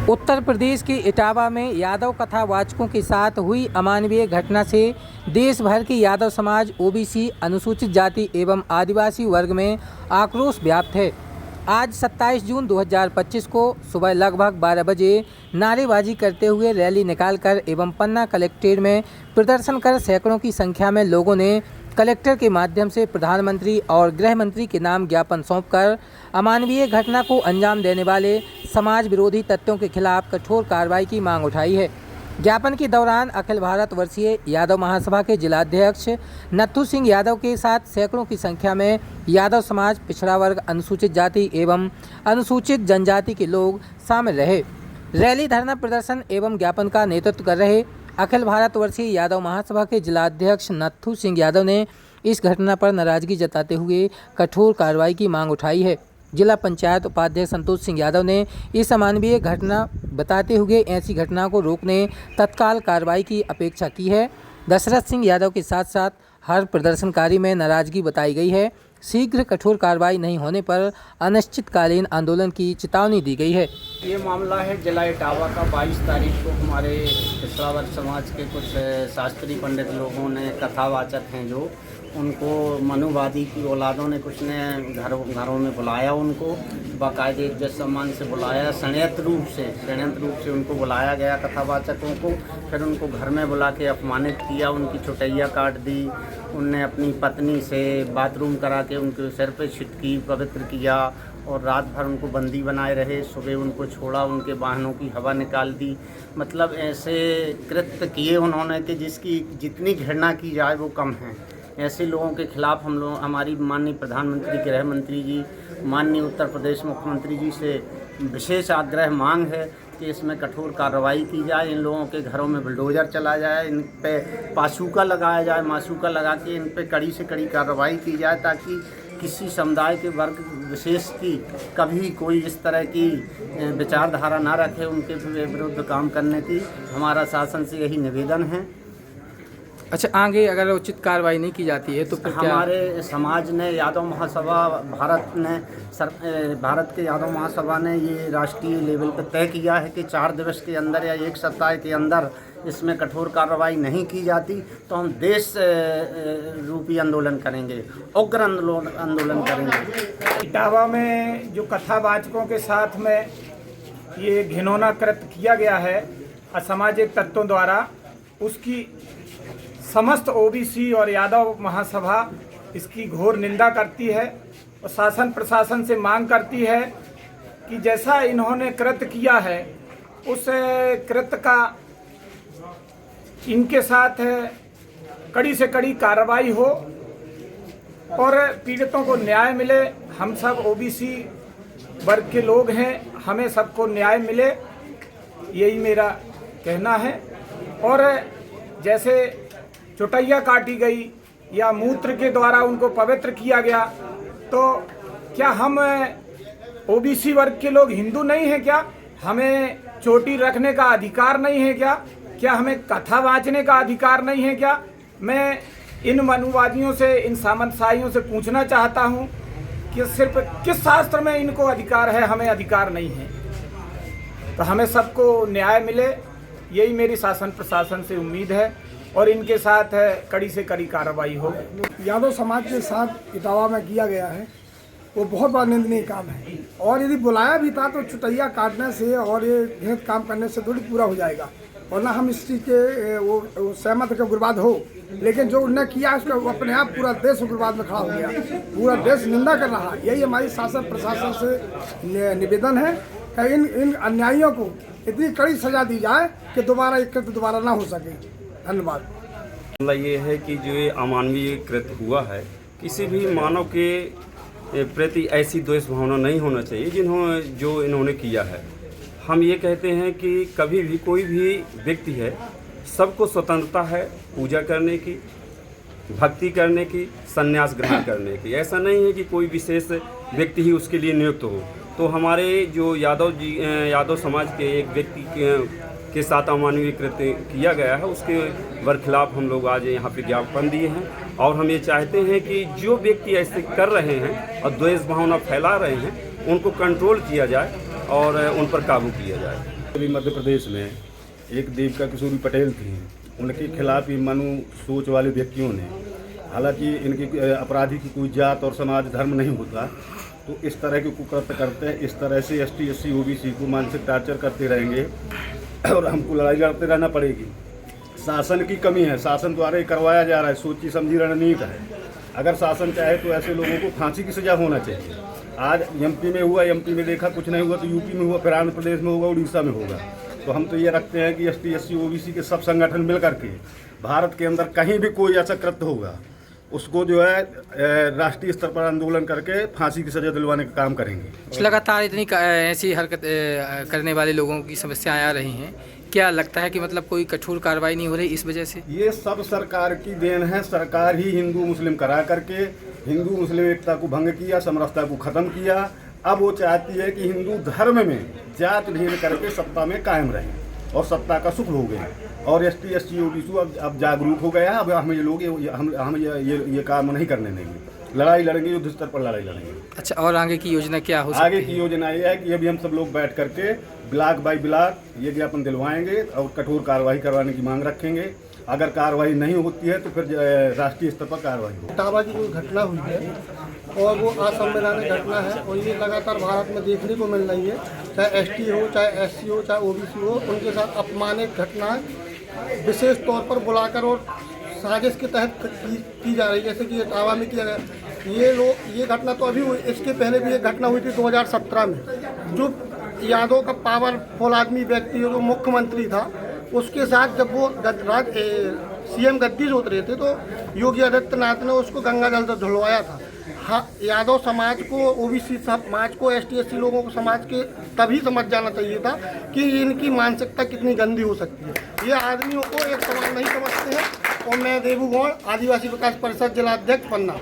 उत्तर प्रदेश के इटावा में यादव कथावाचकों के साथ हुई अमानवीय घटना से देश भर के यादव समाज, ओबीसी, अनुसूचित जाति एवं आदिवासी वर्ग में आक्रोश व्याप्त है। आज 27 जून 2025 को सुबह लगभग 12 बजे नारेबाजी करते हुए रैली निकालकर एवं पन्ना कलेक्ट्रेट में प्रदर्शन कर सैकड़ों की संख्या में लोगों ने कलेक्टर के माध्यम से प्रधानमंत्री और गृह मंत्री के नाम ज्ञापन सौंपकर अमानवीय घटना को अंजाम देने वाले समाज विरोधी तत्वों के खिलाफ कठोर कार्रवाई की मांग उठाई है। ज्ञापन के दौरान अखिल भारत वर्षीय यादव महासभा के जिलाध्यक्ष नत्थू सिंह यादव के साथ सैकड़ों की संख्या में यादव समाज, पिछड़ा वर्ग, अनुसूचित जाति एवं अनुसूचित जनजाति के लोग शामिल रहे। रैली, धरना प्रदर्शन एवं ज्ञापन का नेतृत्व कर रहे अखिल भारत वर्षीय यादव महासभा के जिलाध्यक्ष नत्थू सिंह यादव ने इस घटना पर नाराजगी जताते हुए कठोर कार्रवाई की मांग उठाई है। जिला पंचायत उपाध्यक्ष संतोष सिंह यादव ने इस अमानवीय घटना बताते हुए ऐसी घटना को रोकने तत्काल कार्रवाई की अपेक्षा की है। दशरथ सिंह यादव के साथ साथ हर प्रदर्शनकारी में नाराजगी बताई गई है। शीघ्र कठोर कार्रवाई नहीं होने पर अनिश्चितकालीन आंदोलन की चेतावनी दी गई है। ये मामला है जिला इटावा का। 22 तारीख को हमारे पिछड़ा वर्ग समाज के कुछ शास्त्री पंडित लोगों ने, कथावाचक हैं जो, उनको मनुवादी की औलादों ने कुछ ने घरों में बुलाया, उनको बाकायदे इज्जत सम्मान से बुलाया, षड्यंत्र रूप से उनको बुलाया गया कथावाचकों को। फिर उनको घर में बुला के अपमानित किया, उनकी चुटैया काट दी। उनने अपनी पत्नी से बाथरूम करा के उनके सिर पे छिटकी, पवित्र किया और रात भर उनको बंदी बनाए रहे। सुबह उनको छोड़ा, उनके वाहनों की हवा निकाल दी। मतलब ऐसे कृत्य किए उन्होंने कि जिसकी जितनी घृणा की जाए वो कम है। ऐसे लोगों के खिलाफ हम लोग, हमारी माननीय प्रधानमंत्री, गृह मंत्री जी, माननीय उत्तर प्रदेश मुख्यमंत्री जी से विशेष आग्रह मांग है कि इसमें कठोर कार्रवाई की जाए। इन लोगों के घरों में बुलडोजर चला जाए, इन पे पासूका लगाया जाए, मासूका लगा के इन पे कड़ी से कड़ी कार्रवाई की जाए, ताकि किसी समुदाय के वर्ग विशेष की कभी कोई इस तरह की विचारधारा ना रखे उनके विरुद्ध काम करने की। हमारा शासन से यही निवेदन है। अच्छा, आगे अगर उचित कार्रवाई नहीं की जाती है तो फिर क्या? हमारे समाज ने, यादव महासभा, भारत के यादव महासभा ने ये राष्ट्रीय लेवल पर तय किया है कि 4 दिवस के अंदर या 1 सप्ताह के अंदर इसमें कठोर कार्रवाई नहीं की जाती तो हम देश रूपी आंदोलन करेंगे, उग्र आंदोलन करेंगे। इटावा में जो कथावाचकों के साथ में ये घिनौना कृत्य किया गया है असामाजिक तत्वों द्वारा, उसकी समस्त ओबीसी और यादव महासभा इसकी घोर निंदा करती है और शासन प्रशासन से मांग करती है कि जैसा इन्होंने कृत्य किया है उस कृत्य का इनके साथ कड़ी से कड़ी कार्रवाई हो और पीड़ितों को न्याय मिले। हम सब ओबीसी वर्ग के लोग हैं, हमें सबको न्याय मिले, यही मेरा कहना है। और जैसे चुटैया काटी गई या मूत्र के द्वारा उनको पवित्र किया गया, तो क्या हम ओबीसी वर्ग के लोग हिंदू नहीं हैं क्या? हमें चोटी रखने का अधिकार नहीं है क्या? क्या हमें कथा वाचने का अधिकार नहीं है क्या? मैं इन मनुवादियों से, इन सामंतशाहियों से पूछना चाहता हूँ कि सिर्फ किस शास्त्र में इनको अधिकार है, हमें अधिकार नहीं है। तो हमें सबको न्याय मिले, यही मेरी शासन प्रशासन से उम्मीद है और इनके साथ कड़ी से कड़ी कार्रवाई हो। यादव समाज के साथ इटावा में किया गया है वो बहुत बड़ा निंदनीय काम है। और यदि बुलाया भी था तो चुटैया काटने से और ये घृणित काम करने से थोड़ी पूरा हो जाएगा, वरना हम इस चीज़ के वो सहमत के उग्रवाद हो। लेकिन जो उन्होंने किया उसका अपने आप पूरा देश उग्रवाद में खड़ा हो गया, पूरा देश निंदा कर रहा है। यही हमारी शासन प्रशासन से निवेदन है कि इन अन्यायियों को इतनी कड़ी सजा दी जाए कि दोबारा एक कृत्य दोबारा ना हो सके। धन्यवाद। मामला ये है कि जो ये अमानवीय कृत्य हुआ है, किसी भी मानव के प्रति ऐसी द्वेष भावना नहीं होना चाहिए जो इन्होंने किया है। हम ये कहते हैं कि कभी भी कोई भी व्यक्ति है, सबको स्वतंत्रता है पूजा करने की, भक्ति करने की, संन्यास ग्रहण करने की। ऐसा नहीं है कि कोई विशेष व्यक्ति ही उसके लिए नियुक्त हो। तो हमारे जो यादव समाज के एक व्यक्ति के साथ अमानवीय कृत्य किया गया है, उसके खिलाफ हम लोग आज यहाँ पे ज्ञापन दिए हैं। और हम ये चाहते हैं कि जो व्यक्ति ऐसे कर रहे हैं और द्वेष भावना फैला रहे हैं, उनको कंट्रोल किया जाए और उन पर काबू किया जाए। अभी मध्य प्रदेश में एक देविका किशोरी पटेल थी, उनके खिलाफ ही मनु सोच वाले व्यक्तियों ने, हालांकि इनकी अपराधी की कोई जात और समाज धर्म नहीं होता, तो इस तरह के कुकृत्य करते हैं। इस तरह से ST SC OBC को मानसिक टार्चर करते रहेंगे और हमको लड़ाई लड़ते रहना पड़ेगी। शासन की कमी है, शासन द्वारा ही करवाया जा रहा है, सोची समझी रणनीति है। अगर शासन चाहे तो ऐसे लोगों को फांसी की सजा होना चाहिए। आज MP में हुआ, MP में देखा कुछ नहीं हुआ तो UP में हुआ, फिर आंध्र प्रदेश में होगा, उड़ीसा में होगा। तो हम तो ये रखते हैं कि ST SC OBC के सब संगठन मिल करके भारत के अंदर कहीं भी कोई ऐसा कृत्य होगा उसको जो है राष्ट्रीय स्तर पर आंदोलन करके फांसी की सजा दिलवाने का काम करेंगे। लगातार इतनी ऐसी हरकत करने वाले लोगों की समस्याएं आ रही हैं, क्या लगता है कि मतलब कोई कठोर कार्रवाई नहीं हो रही इस वजह से? ये सब सरकार की देन है। सरकार ही हिंदू मुस्लिम करा करके हिंदू मुस्लिम एकता को भंग किया, समरसता को खत्म किया। अब वो चाहती है कि हिंदू धर्म में जात भेद करके सत्ता में कायम रहे और सत्ता का सुख भोगे। और ST SC OBC अब जागरूक हो गया है। अब हम ये लोग हम ये काम नहीं करने देंगे, लड़ाई लड़ेंगे, युद्ध स्तर पर लड़ाई लड़ेंगे। अच्छा, और आगे की योजना क्या हो सकती है? आगे की योजना ये है कि अभी हम सब लोग बैठ करके ब्लॉक बाई ब्लॉक ये ज्ञापन दिलवाएंगे और कठोर कार्रवाई करवाने की मांग रखेंगे। अगर कार्रवाई नहीं होती है तो फिर राष्ट्रीय स्तर पर कार्रवाई होगी। इटावा की जो घटना हुई है और वो असंवैधानिक घटना है और ये लगातार भारत में देखने को मिल रही है, चाहे ST हो, चाहे SC हो, चाहे OBC हो, उनके साथ अपमानित घटना विशेष तौर पर बुलाकर और साजिश के तहत की जा रही है, जैसे कि इटावा में किया गया। ये घटना तो अभी हुई, इसके पहले भी एक घटना हुई थी 2017 में, जो यादव का पावरफुल आदमी व्यक्ति जो मुख्यमंत्री था, उसके साथ जब वो CM गद्दी जोत रहे थे तो योगी आदित्यनाथ ने उसको गंगा जल से धुलवाया था। हाँ, यादव समाज को, OBC समाज को, ST SC लोगों को समाज के तभी समझ जाना चाहिए था कि इनकी मानसिकता कितनी गंदी हो सकती है। ये आदमियों को एक समान नहीं समझते हैं। और मैं देबू गौड़, आदिवासी विकास परिषद जिला अध्यक्ष पन्ना।